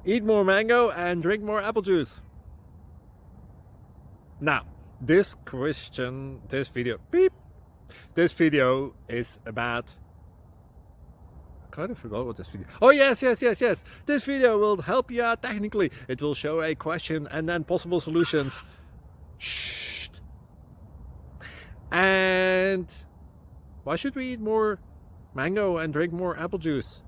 Eat more mango and drink more apple juice. Now, this video is about, I kind of forgot what this video. Oh yes. This video will help you out technically. It will show a question and then possible solutions. Shh. And why should we eat more mango and drink more apple juice?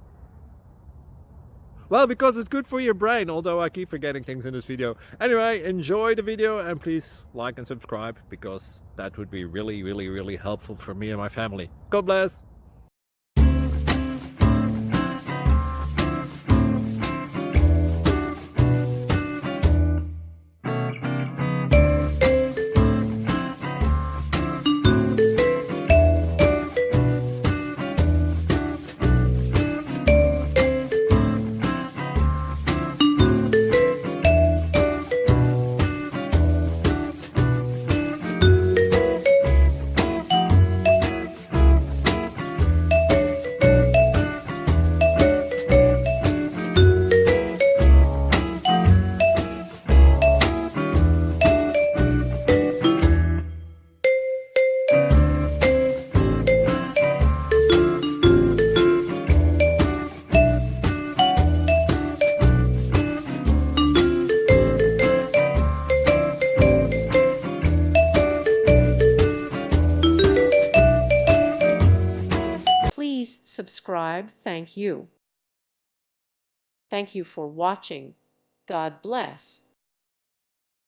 Well, because it's good for your brain, although I keep forgetting things in this video. Anyway, enjoy the video and please like and subscribe, because that would be really helpful for me and my family. God bless! Please subscribe. Thank you. Thank you for watching. God bless.